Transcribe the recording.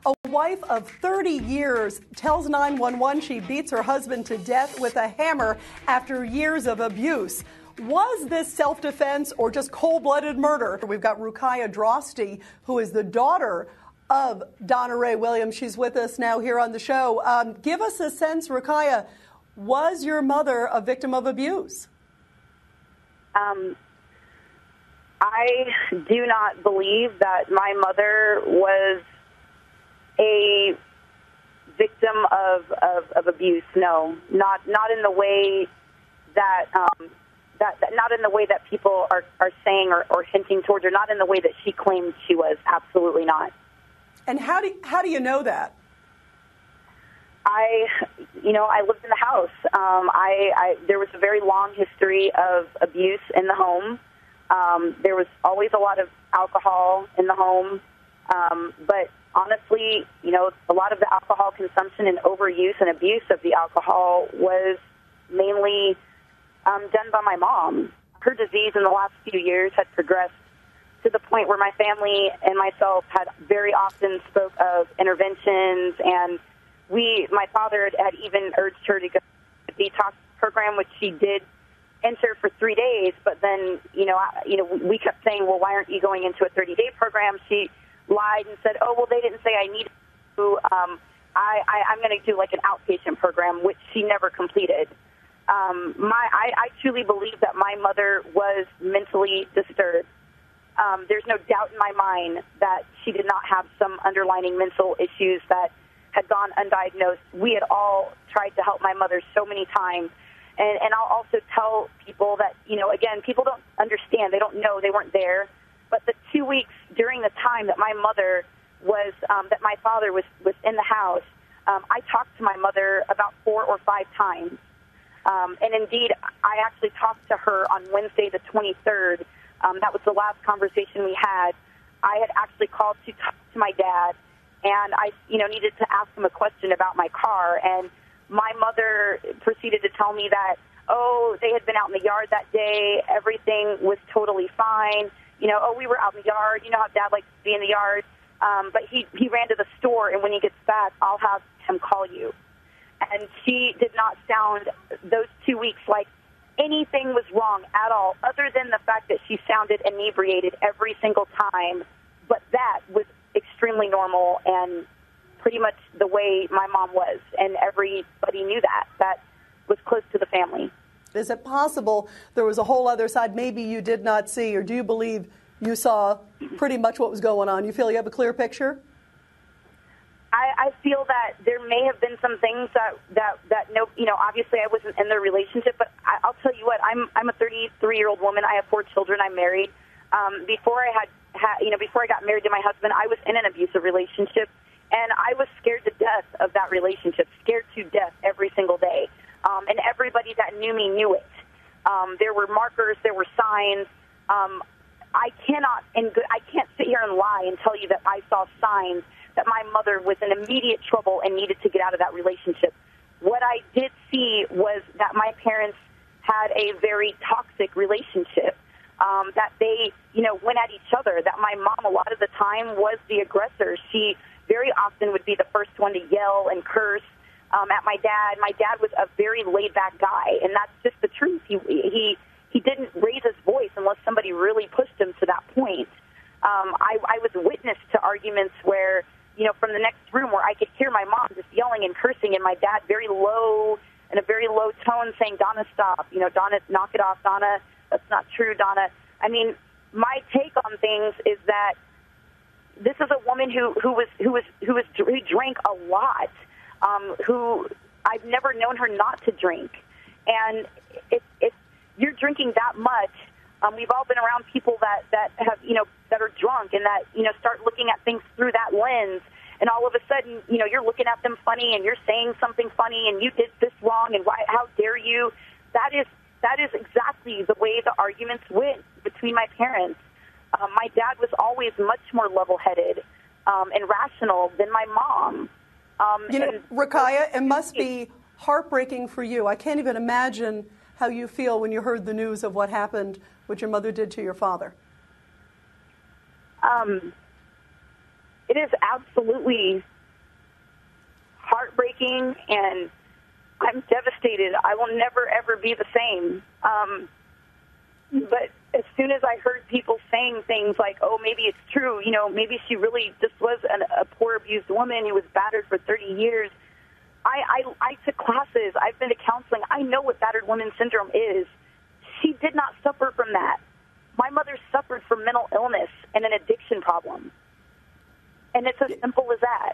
A wife of 30 years tells 911 she beats her husband to death with a hammer after years of abuse. Was this self-defense or just cold-blooded murder? We've got Rukiah Drosty, who is the daughter of Donna Ray Williams. She's with us now here on the show. Give us a sense, Rukiah, was your mother a victim of abuse? I do not believe that my mother was a victim of abuse. No, not in the way that not in the way that people are saying or hinting towards, or not in the way that she claimed she was. Absolutely not. And how do you know that? I lived in the house. There was a very long history of abuse in the home. There was always a lot of alcohol in the home. But honestly, a lot of the alcohol consumption and overuse and abuse of the alcohol was mainly done by my mom. Her disease in the last few years had progressed to the point where my family and myself had very often spoke of interventions, and my father had even urged her to go to the detox program, which she did enter for 3 days. But then, we kept saying, well, why aren't you going into a 30-day program? She lied and said, oh, well, they didn't say I needed to. I'm going to do like an outpatient program, which she never completed. I truly believe that my mother was mentally disturbed. There's no doubt in my mind that she did not have some underlying mental issues that had gone undiagnosed. We had all tried to help my mother so many times. And I'll also tell people that, again, people don't understand. They don't know. They weren't there. But the 2 weeks during the time that my mother was, that my father was in the house, I talked to my mother about 4 or 5 times. And indeed, I actually talked to her on Wednesday the 23rd. That was the last conversation we had. I had actually called to talk to my dad, and I, needed to ask him a question about my car. And my mother proceeded to tell me that, they had been out in the yard that day. Everything was totally fine. We were out in the yard. You know how Dad likes to be in the yard. But he ran to the store, and when he gets back, I'll have him call you. And she did not sound those 2 weeks like anything was wrong at all, other than the fact that she sounded inebriated every single time. But that was extremely normal and pretty much the way my mom was, and everybody knew that. That was close to the family. Is it possible there was a whole other side maybe you did not see, or do you believe you saw pretty much what was going on? You feel you have a clear picture? I feel that there may have been some things that no, obviously I wasn't in their relationship, but I'll tell you what, I'm a 33-year-old woman. I have 4 children. I'm married. Before I got married to my husband, I was in an abusive relationship, and I was scared to death of that relationship, scared to death every single day. And everybody that knew me knew it. There were markers, there were signs. I can't sit here and lie and tell you that I saw signs that my mother was in immediate trouble and needed to get out of that relationship. What I did see was that my parents had a very toxic relationship, that they, went at each other, that my mom a lot of the time was the aggressor. She very often would be the first one to yell and curse at my dad. My dad was a very laid-back guy, and that's just the truth. He didn't raise his voice unless somebody really pushed him to that point. I was witness to arguments where, from the next room where I could hear my mom just yelling and cursing, and my dad very low, in a very low tone saying, Donna, stop. Donna, knock it off. Donna, that's not true, Donna. I mean, my take on things is that this is a woman who drank a lot, who I've never known her not to drink. And if you're drinking that much, we've all been around people that have, that are drunk and that, start looking at things through that lens. And all of a sudden, you're looking at them funny and you're saying something funny and you did this wrong and why, how dare you? That is exactly the way the arguments went between my parents. My dad was always much more level-headed and rational than my mom. Rukiah, it must be heartbreaking for you. I can't even imagine how you feel when you heard the news of what happened, what your mother did to your father. it is absolutely heartbreaking, and I'm devastated. I will never, ever be the same. But as soon as I heard people saying things like, oh, maybe it's true, you know, maybe she really just was a poor, abused woman who was battered for 30 years, I took classes. I've been to counseling. I know what battered woman syndrome is. She did not suffer from that. My mother suffered from mental illness and an addiction problem. And it's as simple as that.